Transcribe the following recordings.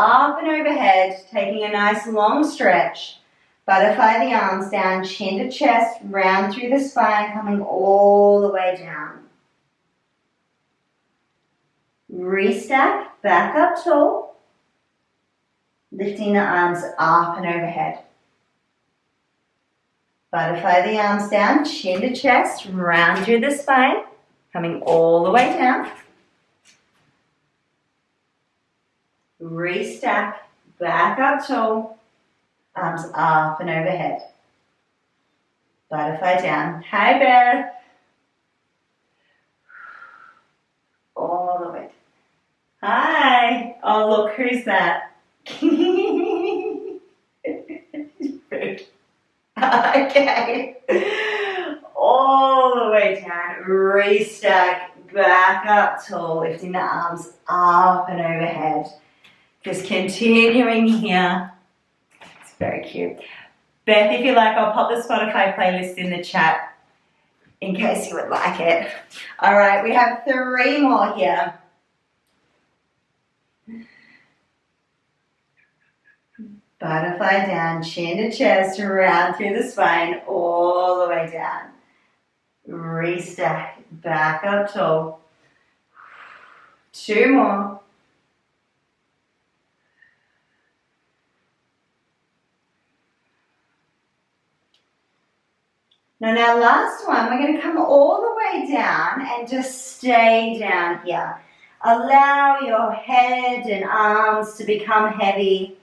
up and overhead, taking a nice long stretch. Butterfly the arms down, chin to chest, round through the spine, coming all the way down. Restack, back up tall, lifting the arms up and overhead. Butterfly the arms down, chin to chest, round through the spine, coming all the way down. Restack, back up tall, arms up and overhead. Butterfly down. Hi, Beth. All the way. Hi. Oh, look, who's that? Okay. All the way down. Restack, back up tall, lifting the arms up and overhead. Just continuing here. It's very cute. Beth, if you like, I'll pop the Spotify playlist in the chat in case you would like it. All right, we have 3 more here. Butterfly down, chin to chest, round through the spine, all the way down. Restack, back up tall. 2 more. Now, last one, we're going to come all the way down and just stay down here. Allow your head and arms to become heavy.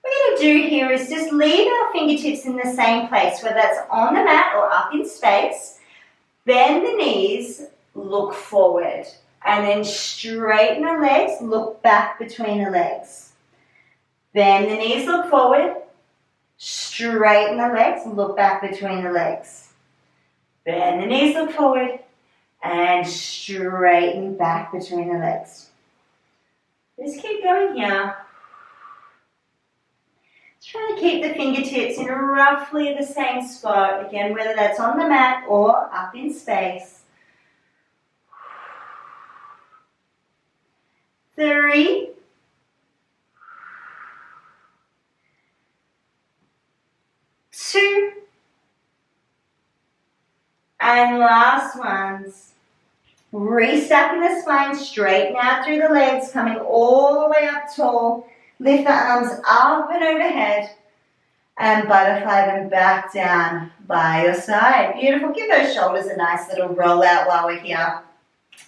What we're going to do here is just leave our fingertips in the same place, whether that's on the mat or up in space. Bend the knees, look forward, and then straighten the legs, look back between the legs. Bend the knees, look forward. Straighten the legs, look back between the legs. Bend the knees, look forward, and straighten back between the legs. Just keep going here. Try to keep the fingertips in roughly the same spot. Again, whether that's on the mat or up in space. 3. 2, and last ones. Restacking the spine, straighten out through the legs, coming all the way up tall. Lift the arms up and overhead, and butterfly them back down by your side. Beautiful. Give those shoulders a nice little roll out while we're here.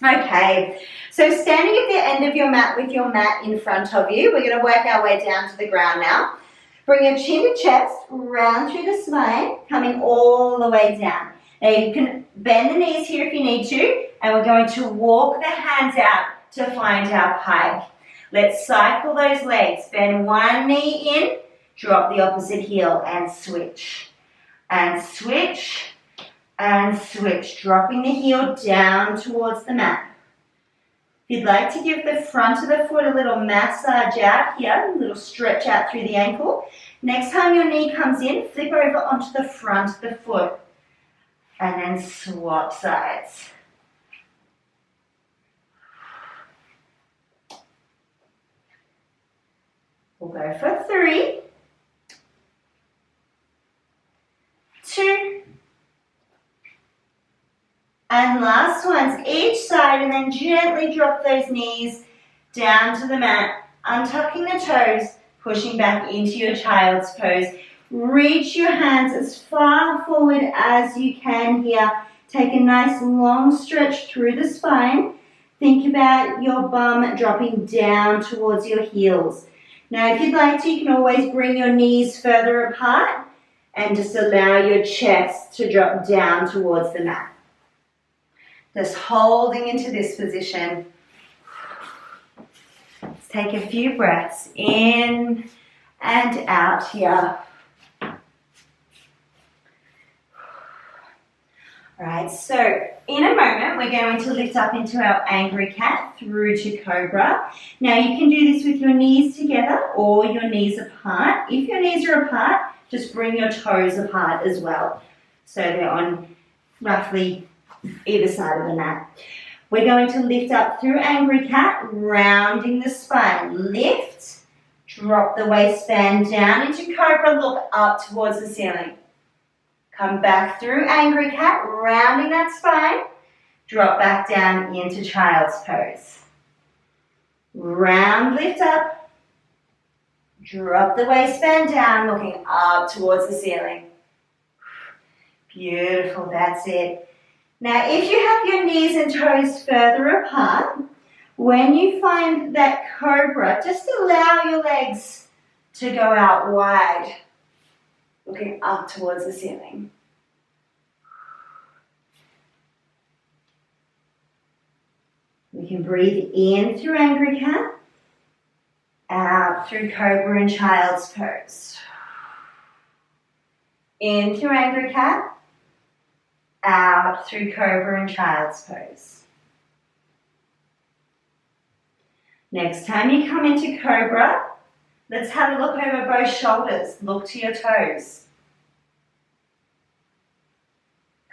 Okay, so standing at the end of your mat with your mat in front of you, we're going to work our way down to the ground now. Bring your chin to chest, round through the spine, coming all the way down. Now you can bend the knees here if you need to, and we're going to walk the hands out to find our pike. Let's cycle those legs. Bend one knee in, drop the opposite heel, and switch. And switch, and switch. Dropping the heel down towards the mat. If you'd like to give the front of the foot a little massage out here, a little stretch out through the ankle. Next time your knee comes in, flip over onto the front of the foot and then swap sides. We'll go for 3, 2, and last ones, each side, and then gently drop those knees down to the mat, untucking the toes, pushing back into your child's pose. Reach your hands as far forward as you can here. Take a nice long stretch through the spine. Think about your bum dropping down towards your heels. Now, if you'd like to, you can always bring your knees further apart and just allow your chest to drop down towards the mat. Just holding into this position. Let's take a few breaths in and out here. All right, so in a moment, we're going to lift up into our angry cat through to cobra. Now, you can do this with your knees together or your knees apart. If your knees are apart, just bring your toes apart as well. So they're on roughly either side of the mat. We're going to lift up through angry cat, rounding the spine. Lift Drop the waistband down into cobra, look up towards the ceiling. Come back through angry cat, rounding that spine. Drop back down into child's pose. Round, lift up. Drop the waistband down, looking up towards the ceiling. Beautiful, that's it. Now, if you have your knees and toes further apart, when you find that cobra, just allow your legs to go out wide, looking up towards the ceiling. We can breathe in through angry cat, out through cobra and child's pose. In through angry cat, out through cobra and child's pose. Next time you come into cobra, let's have a look over both shoulders. Look to your toes.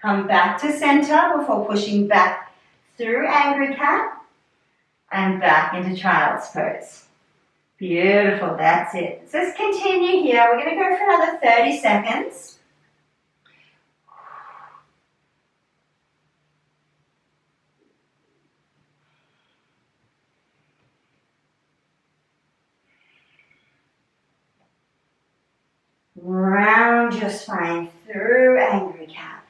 Come back to center before pushing back through angry cat and back into child's pose. Beautiful, that's it. So let's continue here. We're going to go for another 30 seconds. Round your spine through angry cat.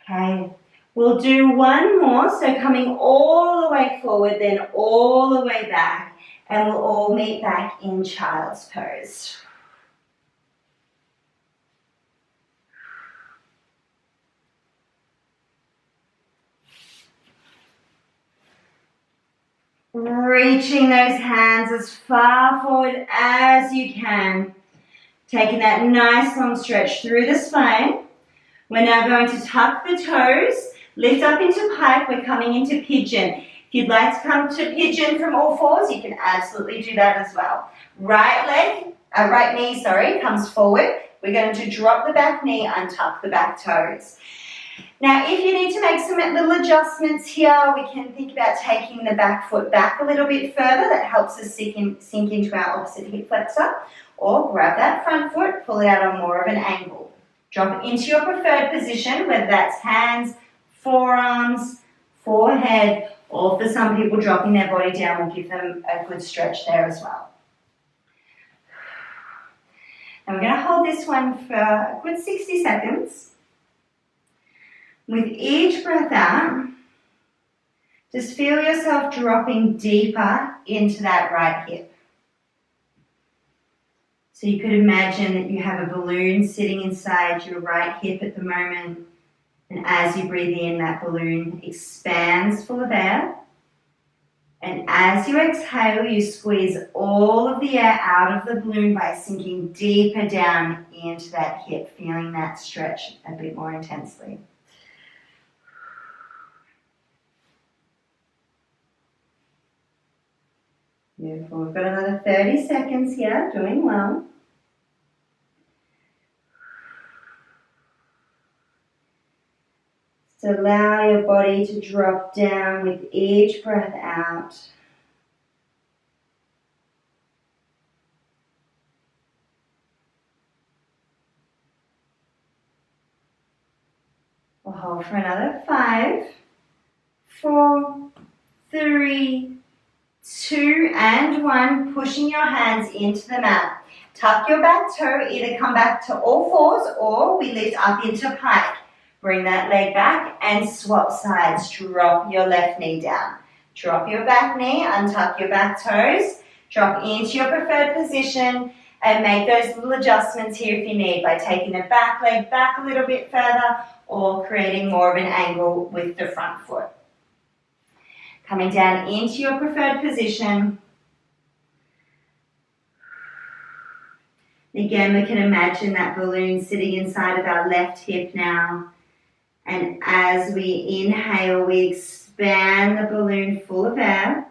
Okay, we'll do one more, so coming all the way forward, then all the way back, and we'll all meet back in child's pose. Reaching those hands as far forward as you can. Taking that nice long stretch through the spine. We're now going to tuck the toes, lift up into pike. We're coming into pigeon. If you'd like to come to pigeon from all fours, you can absolutely do that as well. Right knee comes forward. We're going to drop the back knee, untuck the back toes. Now, if you need to make some little adjustments here, we can think about taking the back foot back a little bit further. That helps us sink into our opposite hip flexor. Or grab that front foot, pull it out on more of an angle. Drop it into your preferred position, whether that's hands, forearms, forehead, or for some people dropping their body down will give them a good stretch there as well. And we're going to hold this one for a good 60 seconds. With each breath out, just feel yourself dropping deeper into that right hip. So you could imagine that you have a balloon sitting inside your right hip at the moment, and as you breathe in, that balloon expands full of air. And as you exhale, you squeeze all of the air out of the balloon by sinking deeper down into that hip, feeling that stretch a bit more intensely. Beautiful. We've got another 30 seconds here, doing well. So allow your body to drop down with each breath out. We'll hold for another 5, 4, 3, 2, and 1. Pushing your hands into the mat. Tuck your back toe, either come back to all fours or we lift up into pike. Bring that leg back and swap sides. Drop your left knee down. Drop your back knee, untuck your back toes, drop into your preferred position and make those little adjustments here if you need by taking the back leg back a little bit further or creating more of an angle with the front foot. Coming down into your preferred position. Again, we can imagine that balloon sitting inside of our left hip now. And as we inhale, we expand the balloon full of air.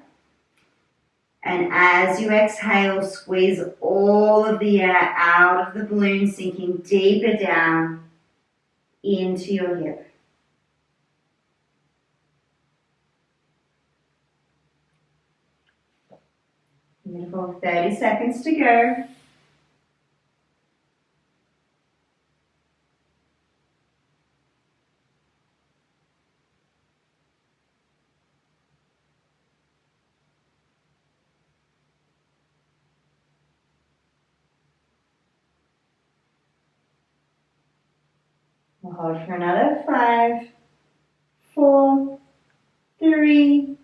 And as you exhale, squeeze all of the air out of the balloon, sinking deeper down into your hip. Beautiful. 30 seconds to go. We'll hold for another 5, 4, 3,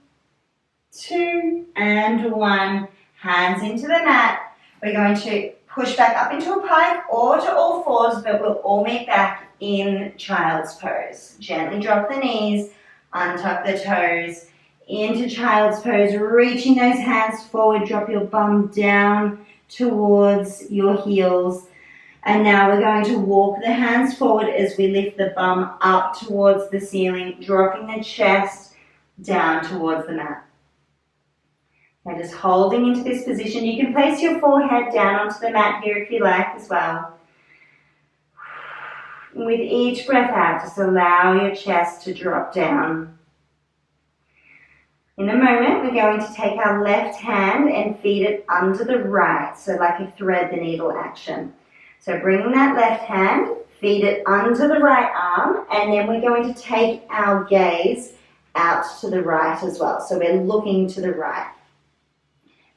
2, and 1. Hands into the mat. We're going to push back up into a pike or to all fours, but we'll all meet back in child's pose. Gently drop the knees, untuck the toes, into child's pose, reaching those hands forward, drop your bum down towards your heels. And now we're going to walk the hands forward as we lift the bum up towards the ceiling, dropping the chest down towards the mat. And just holding into this position. You can place your forehead down onto the mat here if you like as well. With each breath out, just allow your chest to drop down. In a moment, we're going to take our left hand and feed it under the right, so like a thread the needle action. So bringing that left hand, feed it under the right arm, and then we're going to take our gaze out to the right as well. So we're looking to the right.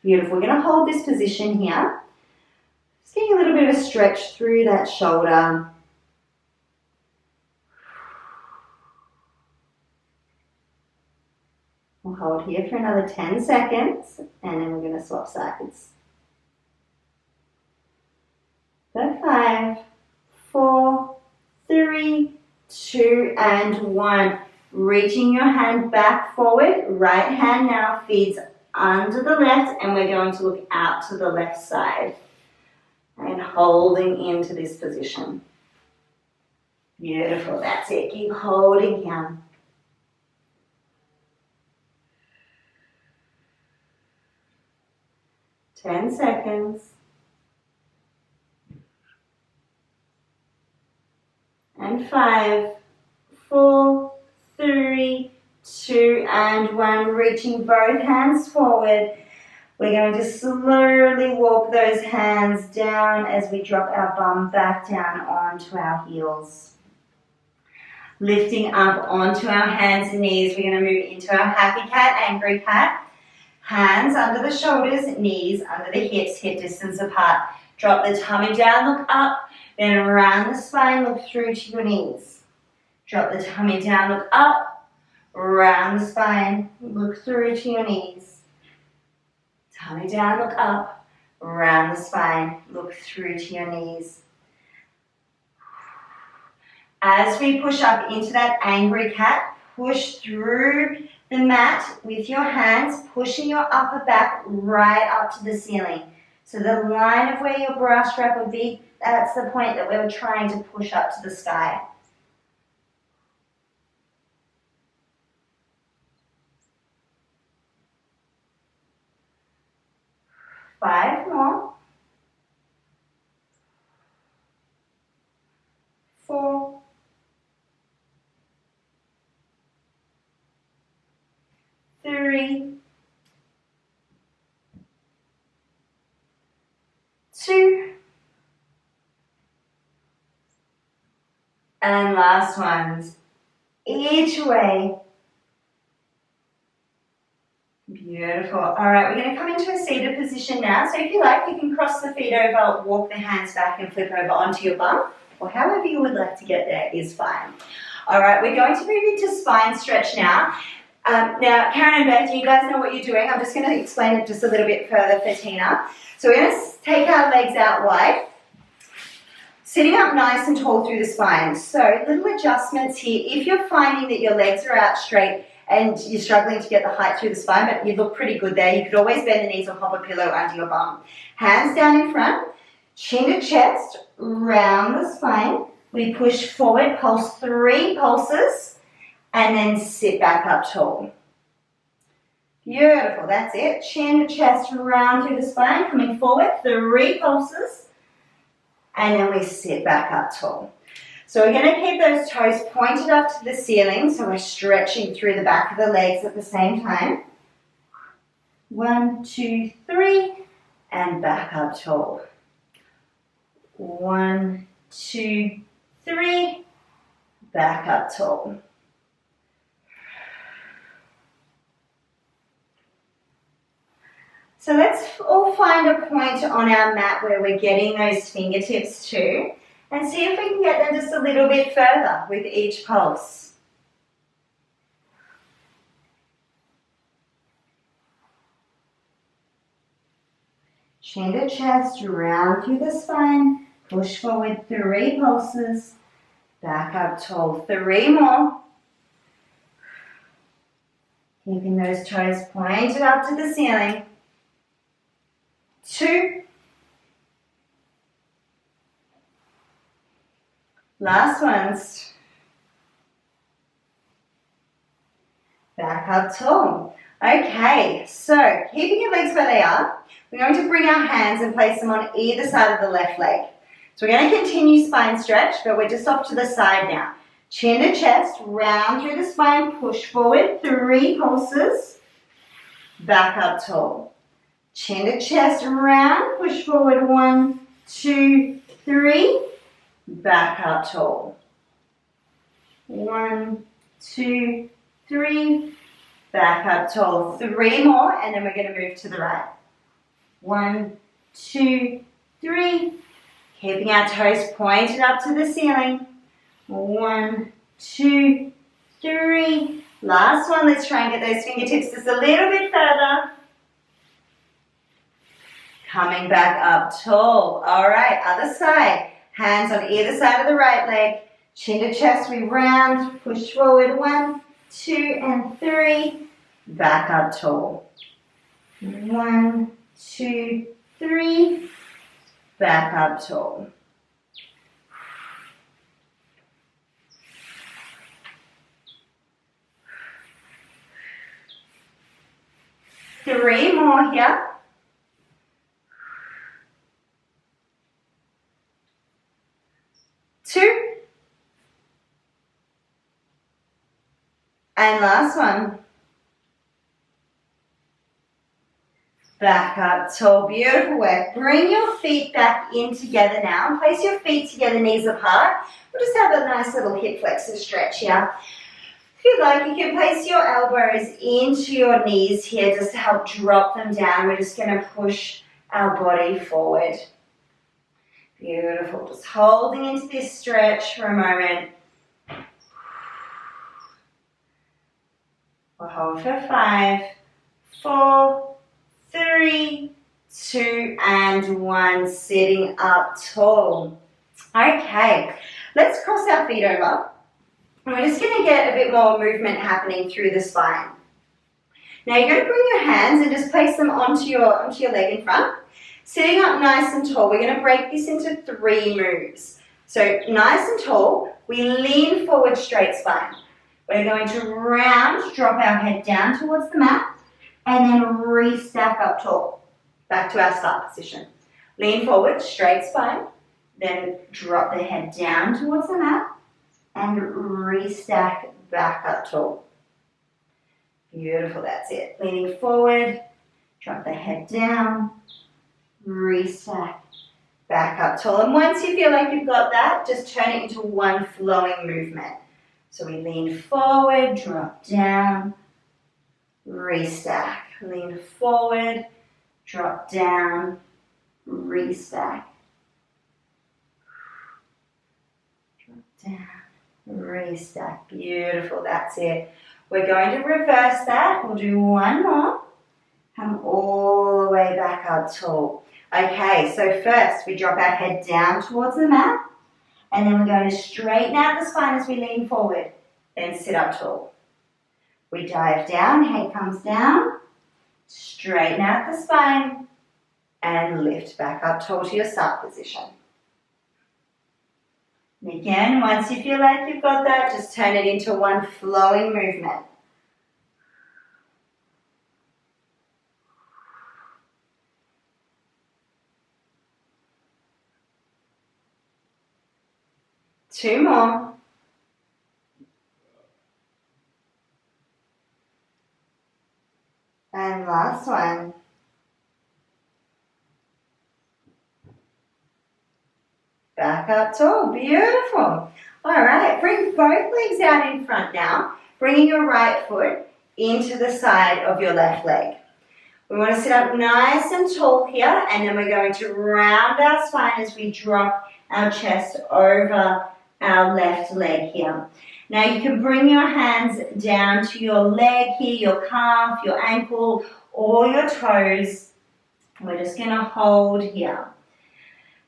Beautiful. We're going to hold this position here. Just getting a little bit of a stretch through that shoulder. We'll hold here for another 10 seconds, and then we're going to swap sides. So 5, 4, 3, 2, and 1. Reaching your hand back forward. Right hand now feeds under the left, and we're going to look out to the left side. And holding into this position. Beautiful. That's it. Keep holding here. Ten seconds. And 5, 4, 3, 2, and 1. Reaching both hands forward. We're going to slowly walk those hands down as we drop our bum back down onto our heels. Lifting up onto our hands and knees, we're going to move into our happy cat, angry cat. Hands under the shoulders, knees under the hips, hip distance apart. Drop the tummy down, look up. Then around the spine, look through to your knees. Drop the tummy down, look up. Round the spine, look through to your knees. Tummy down, look up. Round the spine, look through to your knees. As we push up into that angry cat, push through the mat with your hands, pushing your upper back right up to the ceiling. So the line of where your bra strap would be, that's the point that we're trying to push up to the sky. Five more. 4. 3. 2. And last ones. Each way. Beautiful. All right, we're going to come into a seated position now. So if you like, you can cross the feet over, walk the hands back and flip over onto your bum, or however you would like to get there is fine. All right, we're going to move into spine stretch now. Now, Karen and Beth, you guys know what you're doing. I'm just going to explain it just a little bit further for Tina. So we're going to take our legs out wide, sitting up nice and tall through the spine. So little adjustments here. If you're finding that your legs are out straight and you're struggling to get the height through the spine, but you look pretty good there, you could always bend the knees or pop a pillow under your bum. Hands down in front, chin to chest, round the spine. We push forward, pulse 3 pulses, and then sit back up tall. Beautiful, that's it. Chin to chest, round through the spine, coming forward, 3 pulses, and then we sit back up tall. So we're going to keep those toes pointed up to the ceiling, so we're stretching through the back of the legs at the same time. 1, 2, 3, and back up tall. 1, 2, 3, back up tall. So let's all find a point on our mat where we're getting those fingertips to, and see if we can get them just a little bit further with each pulse. Chin to chest, round through the spine, push forward 3 pulses, back up tall, 3 more. Keeping those toes pointed up to the ceiling. 2. Last ones. Back up tall. Okay, so keeping your legs where they are, we're going to bring our hands and place them on either side of the left leg. So we're going to continue spine stretch, but we're just off to the side now. Chin to chest, round through the spine, push forward, 3 pulses, back up tall. Chin to chest, round, push forward, 1, 2, 3, back up tall. 1, 2, 3, back up tall. 3 more, and then we're going to move to the right. 1, 2, 3. Keeping our toes pointed up to the ceiling. 1, 2, 3. Last one. Let's try and get those fingertips just a little bit further. Coming back up tall. All right, other side. Hands on either side of the right leg. Chin to chest, we round. Push forward. 1, 2, and 3. Back up tall. 1, 2, 3. Back up tall. Three more here. 2. And last one. Back up tall, beautiful work. Bring your feet back in together now. Place your feet together, knees apart. We'll just have a nice little hip flexor stretch here. If you'd like, you can place your elbows into your knees here just to help drop them down. We're just going to push our body forward. Beautiful. Just holding into this stretch for a moment. We'll hold for 5, 4, 3, 2, and 1. Sitting up tall. Okay, let's cross our feet over. And we're just going to get a bit more movement happening through the spine. Now you're going to bring your hands and just place them onto your leg in front. Sitting up nice and tall, we're going to break this into 3 moves. So nice and tall, we lean forward, straight spine. We're going to round, drop our head down towards the mat, and then re-stack up tall. Back to our start position. Lean forward, straight spine, then drop the head down towards the mat, and re-stack back up tall. Beautiful, that's it. Leaning forward, drop the head down, re-stack back up tall. And once you feel like you've got that, just turn it into one flowing movement. So we lean forward, drop down, re-stack. Lean forward, drop down, re-stack. Drop down, re-stack. Beautiful, that's it. We're going to reverse that. We'll do one more. Come all the way back up tall. Okay, so first we drop our head down towards the mat, and then we're going to straighten out the spine as we lean forward, then sit up tall. We dive down, head comes down, straighten out the spine, and lift back up tall to your start position. And again, once you feel like you've got that, just turn it into one flowing movement. Two more. And last one. Back up tall. Beautiful. All right, bring both legs out in front now, bringing your right foot into the side of your left leg. We want to sit up nice and tall here, and then we're going to round our spine as we drop our chest over our left leg here. Now you can bring your hands down to your leg here, your calf, your ankle, or your toes. We're just going to hold here.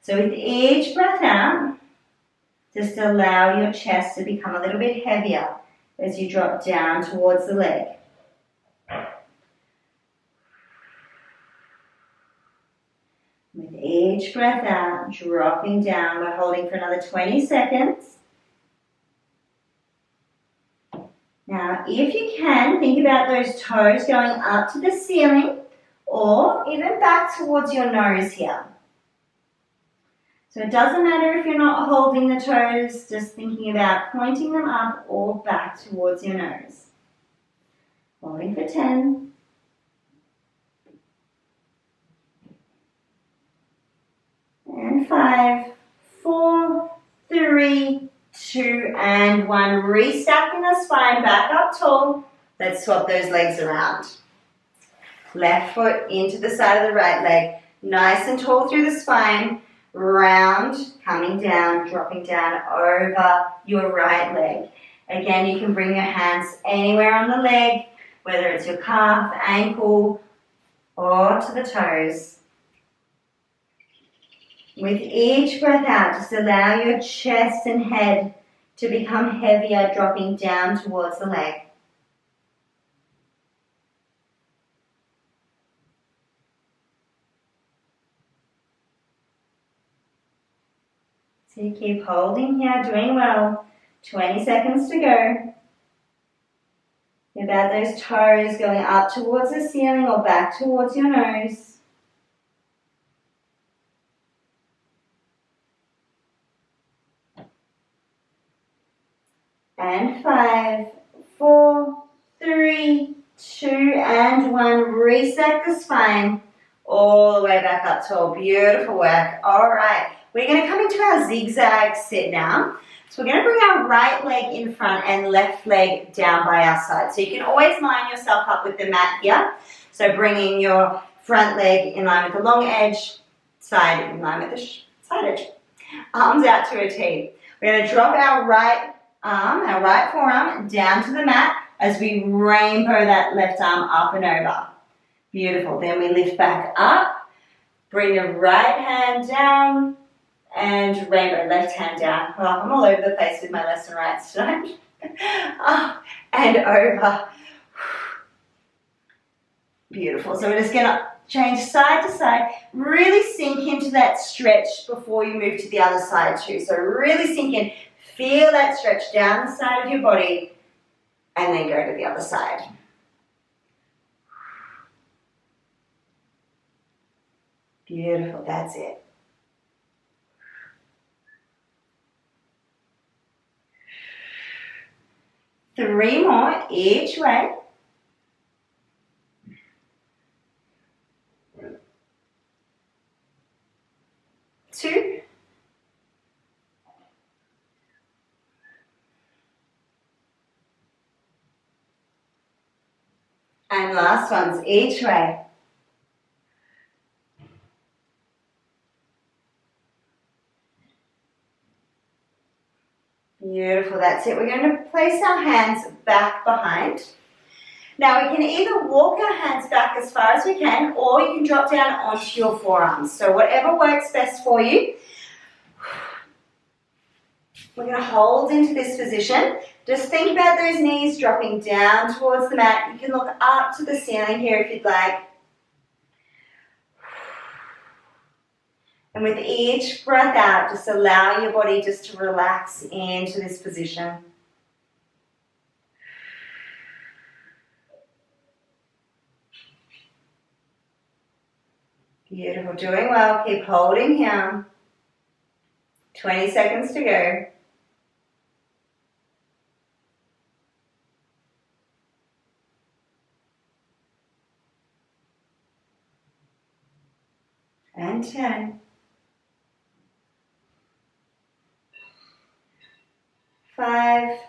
So with each breath out, just allow your chest to become a little bit heavier as you drop down towards the leg. With each breath out, dropping down, we're holding for another 20 seconds. Now, if you can, think about those toes going up to the ceiling or even back towards your nose here. So it doesn't matter if you're not holding the toes, just thinking about pointing them up or back towards your nose. Holding for 10. And 5, 4, 3, 2, and 1. Restacking the spine back up tall. Let's swap those legs around. Left foot into the side of the right leg. Nice and tall through the spine. Round, coming down, dropping down over your right leg. Again, you can bring your hands anywhere on the leg, whether it's your calf, ankle, or to the toes. With each breath out, just allow your chest and head to become heavier, dropping down towards the leg. So you keep holding here, doing well. 20 seconds to go. About those toes going up towards the ceiling or back towards your nose. And 5, 4, 3, 2, and 1. Reset the spine all the way back up tall. Beautiful work. All right. We're going to come into our zigzag sit now. So we're going to bring our right leg in front and left leg down by our side. So you can always line yourself up with the mat here. So bringing your front leg in line with the long edge, side in line with the side edge. Arms out to a T. We're going to drop our right arm, our right forearm down to the mat as we rainbow that left arm up and over. Beautiful. Then we lift back up. Bring the right hand down. And rainbow, left hand down. Oh, I'm all over the place with my left and right tonight. Up and over. Beautiful. So we're just going to change side to side. Really sink into that stretch before you move to the other side too. So really sink in. Feel that stretch down the side of your body and then go to the other side. Beautiful. That's it. 3 more each way. Two. And last ones each way. Beautiful, that's it. We're going to place our hands back behind. Now we can either walk our hands back as far as we can, or you can drop down onto your forearms. So whatever works best for you. We're going to hold into this position. Just think about those knees dropping down towards the mat. You can look up to the ceiling here if you'd like. And with each breath out, just allow your body just to relax into this position. Beautiful, doing well. Keep holding here. 20 seconds to go. And 10. 5,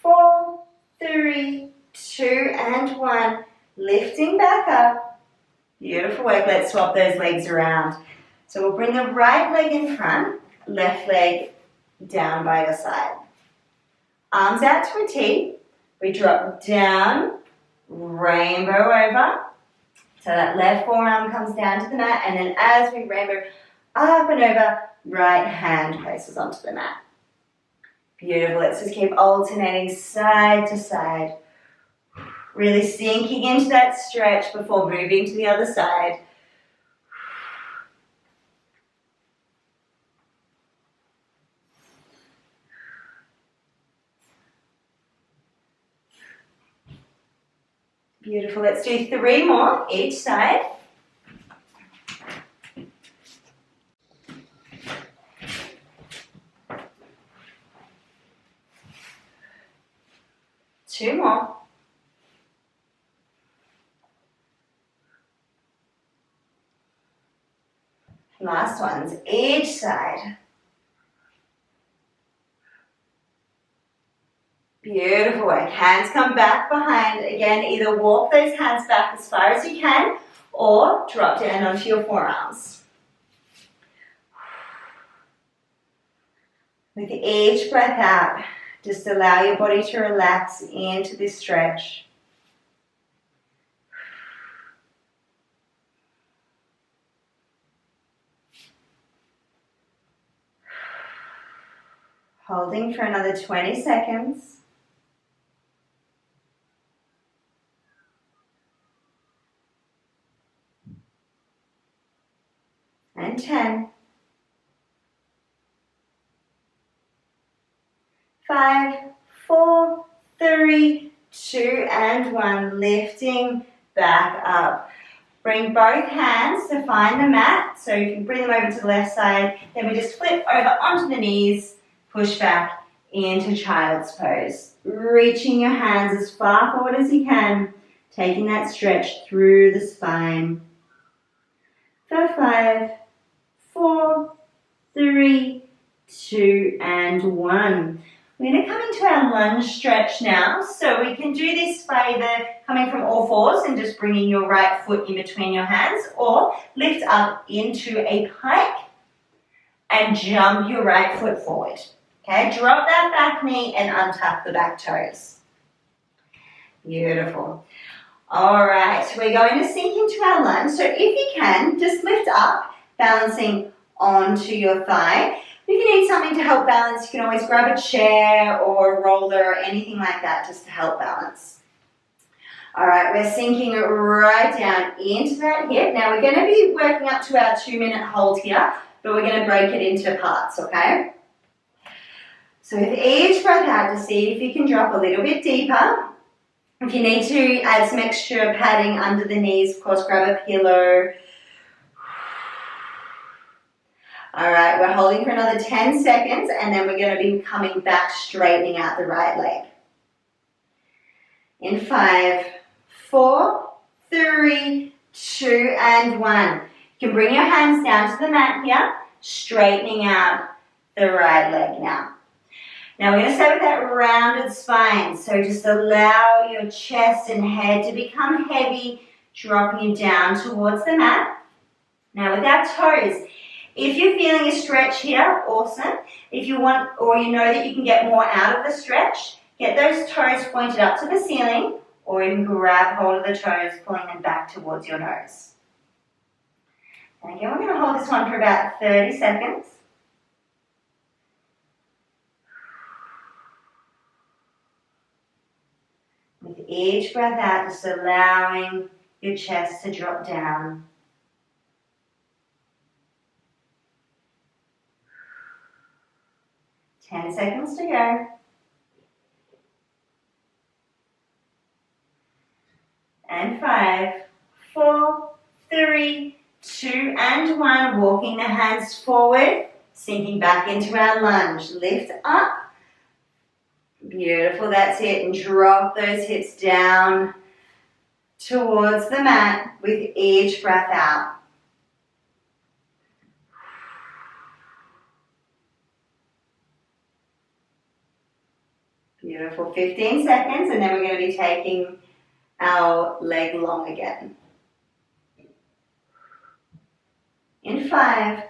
4, 3, 2, and 1. Lifting back up. Beautiful work. Let's swap those legs around. So we'll bring the right leg in front, left leg down by your side. Arms out to a T. We drop down, rainbow over. So that left forearm comes down to the mat, and then as we rainbow up and over, right hand places onto the mat. Beautiful. Let's just keep alternating side to side. Really sinking into that stretch before moving to the other side. Beautiful. Let's do 3 more each side. Two more. Last ones, each side. Beautiful work. Hands come back behind. Again, either walk those hands back as far as you can or drop down onto your forearms. With each breath out, just allow your body to relax into this stretch. Holding for another 20 seconds. And 10. 5, 4, 3, 2, and 1. Lifting back up. Bring both hands to find the mat. So you can bring them over to the left side. Then we just flip over onto the knees. Push back into child's pose. Reaching your hands as far forward as you can. Taking that stretch through the spine. For 5, 4, 3, 2, and 1. We're going to come into our lunge stretch now. So we can do this by either coming from all fours and just bringing your right foot in between your hands, or lift up into a pike and jump your right foot forward. Okay, drop that back knee and untuck the back toes. Beautiful. All right, we're going to sink into our lunge. So if you can, just lift up, balancing onto your thigh. If you need something to help balance, you can always grab a chair or a roller or anything like that just to help balance. All right, we're sinking right down into that hip. Now we're going to be working up to our 2-minute hold here, but we're going to break it into parts, okay? So with each breath out, to see if you can drop a little bit deeper. If you need to add some extra padding under the knees, of course, grab a pillow. All right, we're holding for another 10 seconds, and then we're going to be coming back, straightening out the right leg. In 5, 4, 3, 2, and 1. You can bring your hands down to the mat here, straightening out the right leg now. Now we're going to start with that rounded spine. So just allow your chest and head to become heavy, dropping you down towards the mat. Now with our toes, if you're feeling a stretch here, awesome. If you want, or you know that you can get more out of the stretch, get those toes pointed up to the ceiling, or even grab hold of the toes, pulling them back towards your nose. And again, we're going to hold this one for about 30 seconds. With each breath out, just allowing your chest to drop down. Ten seconds to go. And 5, 4, 3, 2, and 1. Walking the hands forward, sinking back into our lunge. Lift up. Beautiful, that's it. And drop those hips down towards the mat with each breath out. Beautiful. 15 seconds, and then we're going to be taking our leg long again. In 5,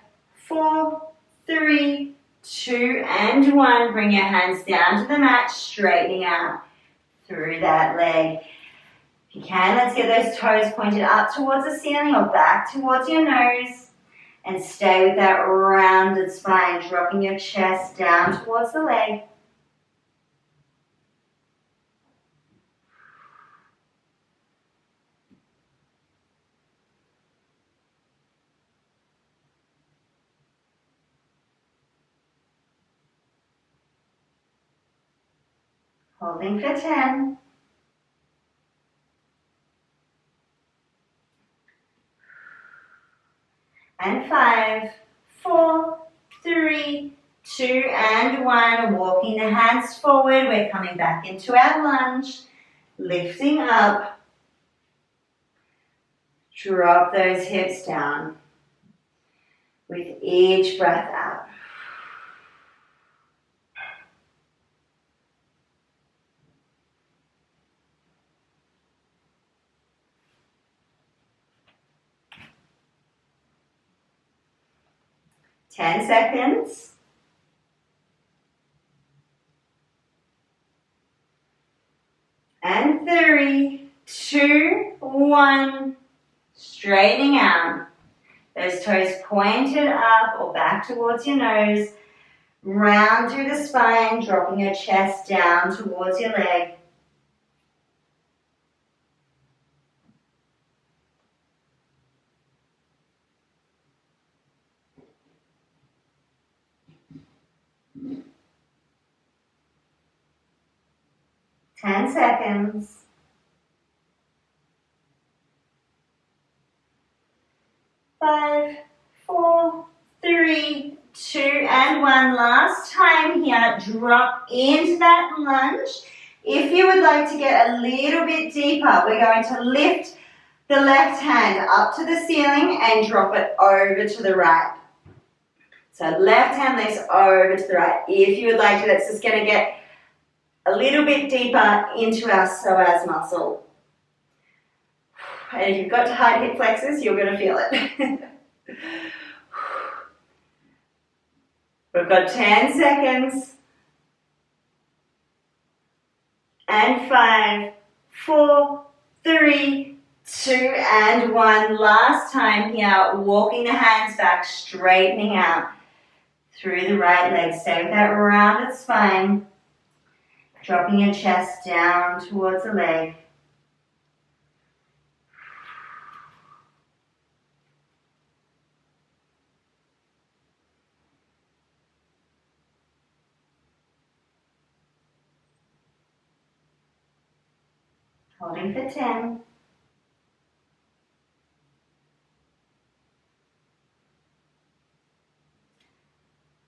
4, 3, 2, and 1. Bring your hands down to the mat, straightening out through that leg. If you can, let's get those toes pointed up towards the ceiling or back towards your nose. And stay with that rounded spine, dropping your chest down towards the leg. Holding for 10. And 5, 4, 3, 2, and 1. Walking the hands forward. We're coming back into our lunge. Lifting up. Drop those hips down with each breath out. Ten seconds. And 3, 2, 1. Straightening out. Those toes pointed up or back towards your nose. Round through the spine, dropping your chest down towards your leg. Ten seconds. Five, 4, 3, 2, and 1. Last time here, drop into that lunge. If you would like to get a little bit deeper, we're going to lift the left hand up to the ceiling and drop it over to the right. So left hand lifts over to the right. If you would like to, that's just going to get a little bit deeper into our psoas muscle. And if you've got tight hip flexors, you're going to feel it. We've got 10 seconds. And 5, 4, 3, 2, and 1. Last time here, walking the hands back, straightening out through the right leg. Stay with that rounded spine. Dropping your chest down towards the leg. Holding for 10.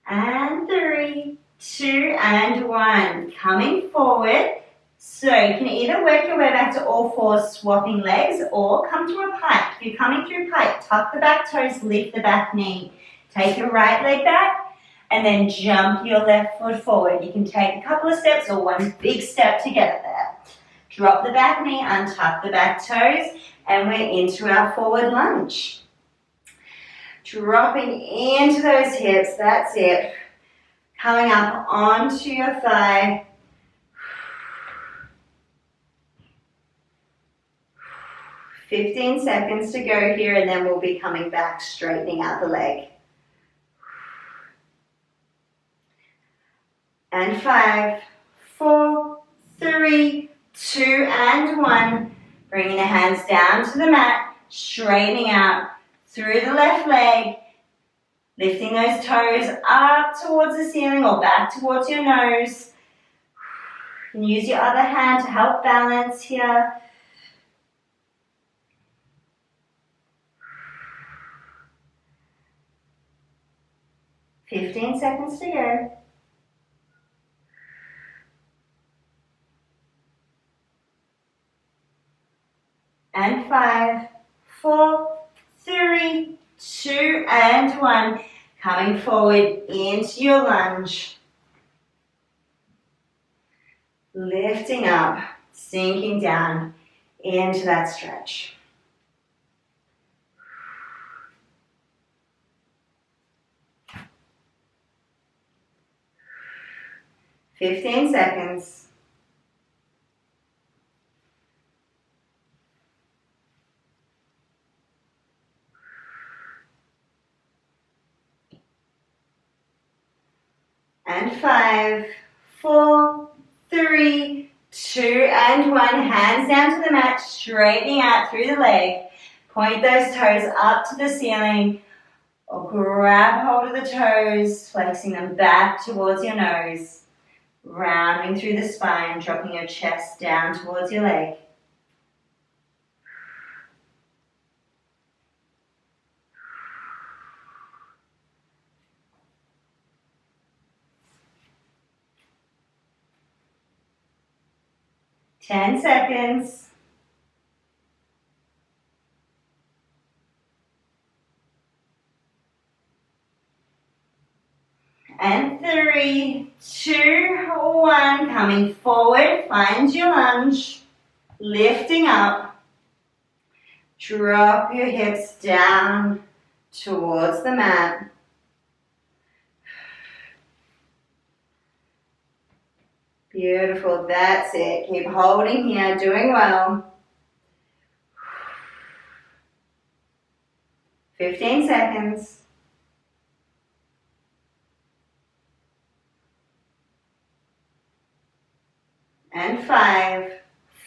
And 3, 2, and 1. Coming forward. So you can either work your way back to all fours, swapping legs, or come to a pike. If you're coming through pike, tuck the back toes, lift the back knee. Take your right leg back, and then jump your left foot forward. You can take a couple of steps or one big step to get it there. Drop the back knee, untuck the back toes, and we're into our forward lunge. Dropping into those hips, that's it. Coming up onto your thigh. "15 seconds to go here, and then we'll be coming back, straightening out the leg. And 5, 4, 3, 2, and 1. Bringing the hands down to the mat, straightening out through the left leg. Lifting those toes up towards the ceiling or back towards your nose. You can use your other hand to help balance here. "15 seconds to go. And 5, 4, 3, 2, and 1. Coming forward into your lunge. Lifting up, sinking down into that stretch. "15 seconds. And 5, 4, 3, 2, and 1. Hands down to the mat, straightening out through the leg. Point those toes up to the ceiling, or grab hold of the toes, flexing them back towards your nose. Rounding through the spine, dropping your chest down towards your leg. "10 seconds. And 3, 2, 1. Coming forward, find your lunge. Lifting up. Drop your hips down towards the mat. Beautiful, that's it. Keep holding here, doing well. 15 seconds. And 5,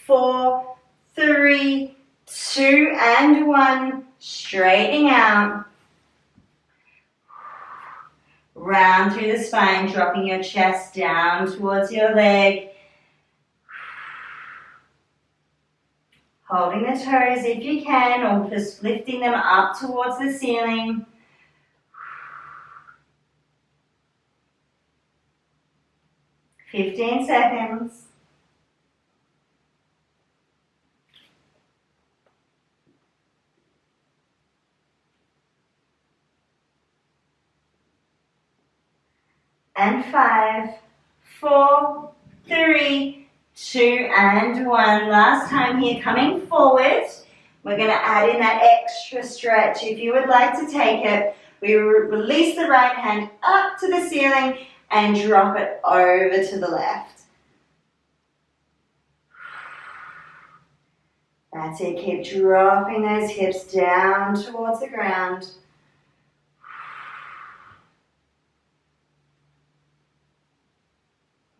4, 3, 2, and 1. Straightening out. Round through the spine, dropping your chest down towards your leg. Holding the toes if you can, or just lifting them up towards the ceiling. "15 seconds. And 5, 4, 3, 2, and 1. Last time here, coming forward. We're going to add in that extra stretch. If you would like to take it, we release the right hand up to the ceiling and drop it over to the left. That's it. Keep dropping those hips down towards the ground.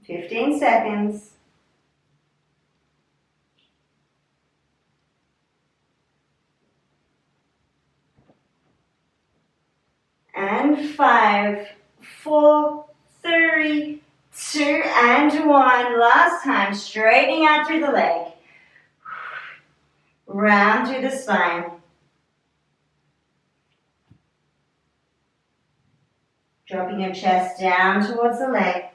"15 seconds. And 5, 4, 3, 2, and 1. Last time, straightening out through the leg. Round through the spine. Dropping your chest down towards the leg.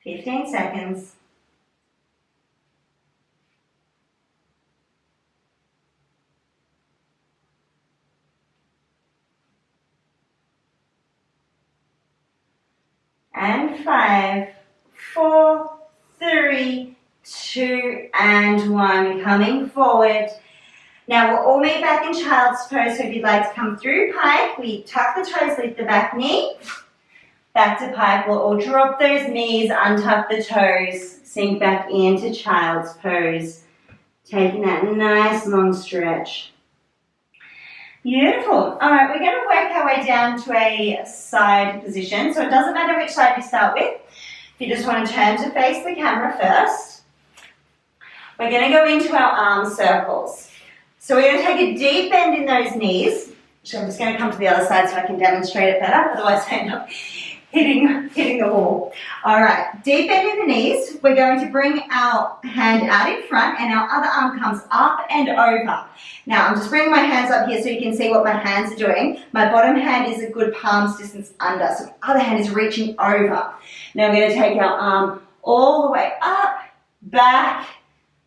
"15 seconds. And 5, 4, 3, 2, and 1. Coming forward. Now we'll all meet back in child's pose. So if you'd like to come through pike, we tuck the toes, lift the back knee. Back to pike, we'll all drop those knees, untuck the toes, sink back into child's pose. Taking that nice long stretch. Beautiful. All right, we're going to work our way down to a side position. So it doesn't matter which side you start with. If you just want to turn to face the camera first. We're going to go into our arm circles. So we're going to take a deep bend in those knees. So I'm just going to come to the other side so I can demonstrate it better. Otherwise I end up hitting the wall. All right, deep bend in the knees. We're going to bring our hand out in front and our other arm comes up and over. Now I'm just bringing my hands up here so you can see what my hands are doing. My bottom hand is a good palm's distance under, so the other hand is reaching over. Now we're going to take our arm all the way up, back,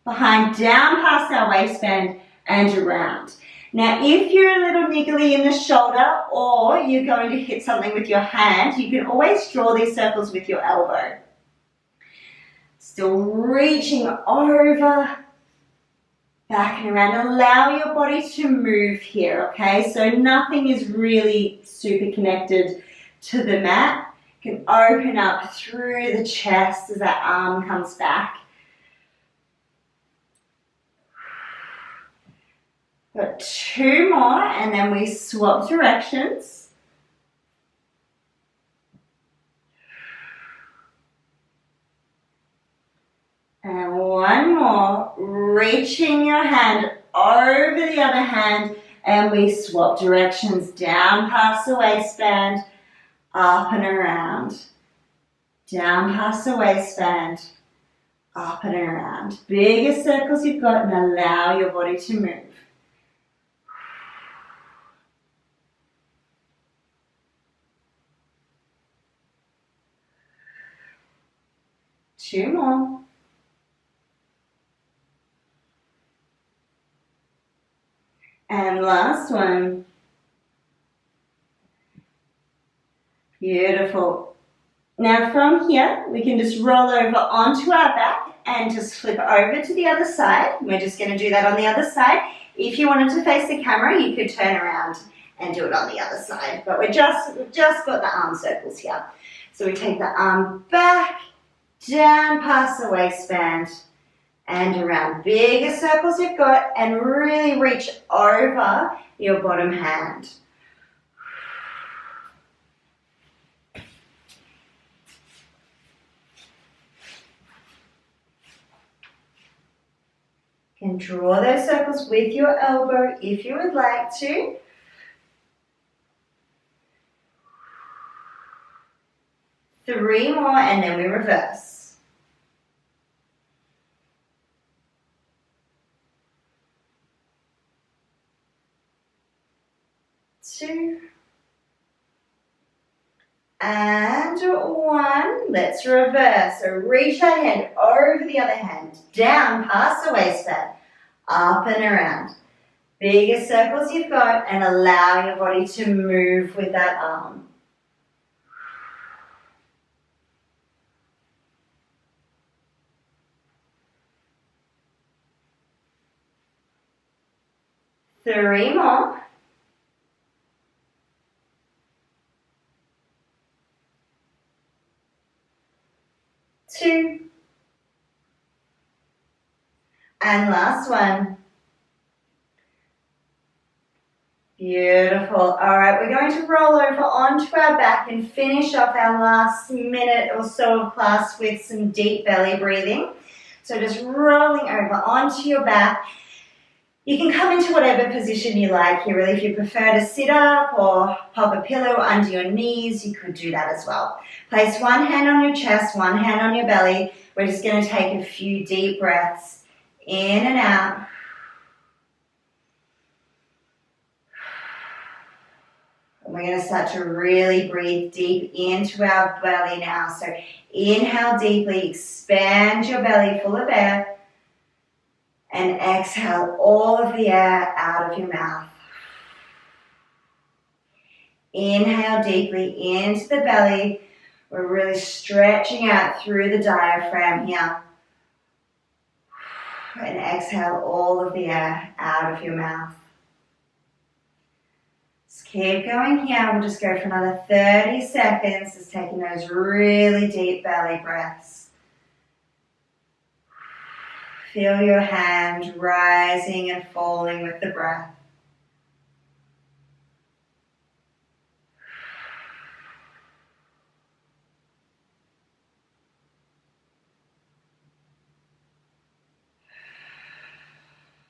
behind, down past our waistband and around. Now, if you're a little niggly in the shoulder or you're going to hit something with your hand, you can always draw these circles with your elbow. Still reaching over, back and around. Allow your body to move here, okay? So nothing is really super connected to the mat. You can open up through the chest as that arm comes back. Got 2 more and then we swap directions. And 1 more, reaching your hand over the other hand and we swap directions down past the waistband, up and around. Down past the waistband, up and around. Bigger circles you've got and allow your body to move. Two more. And last one. Beautiful. Now from here, we can just roll over onto our back and just flip over to the other side. We're just going to do that on the other side. If you wanted to face the camera, you could turn around and do it on the other side. But we've just got the arm circles here. So we take the arm back, down past the waistband, and around. Bigger circles you've got, and really reach over your bottom hand. You can draw those circles with your elbow if you would like to. Three more and then we reverse. Two. And one. Let's reverse. So reach that hand over the other hand, down past the waistband, up and around. Bigger circles you've got and allow your body to move with that arm. Three more. Two. And last one. Beautiful. All right, we're going to roll over onto our back and finish off our last minute or so of class with some deep belly breathing. So just rolling over onto your back. You can come into whatever position you like here, really. If you prefer to sit up or pop a pillow under your knees, you could do that as well. Place one hand on your chest, one hand on your belly. We're just going to take a few deep breaths in and out. And we're going to start to really breathe deep into our belly now. So inhale deeply, expand your belly full of air. And exhale all of the air out of your mouth. Inhale deeply into the belly. We're really stretching out through the diaphragm here. And exhale all of the air out of your mouth. Just keep going here. We'll just go for another 30 seconds. Just taking those really deep belly breaths. Feel your hand rising and falling with the breath.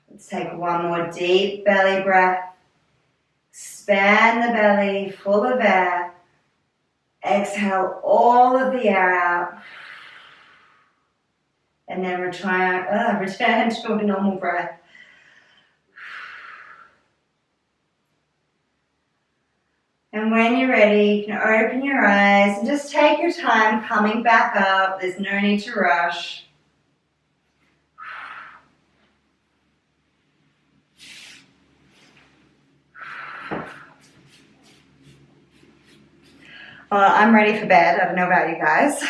Let's take one more deep belly breath. Expand the belly, full of air. Exhale all of the air out. And then return to a normal breath. And when you're ready, you can open your eyes and just take your time coming back up. There's no need to rush. Well, I'm ready for bed. I don't know about you guys.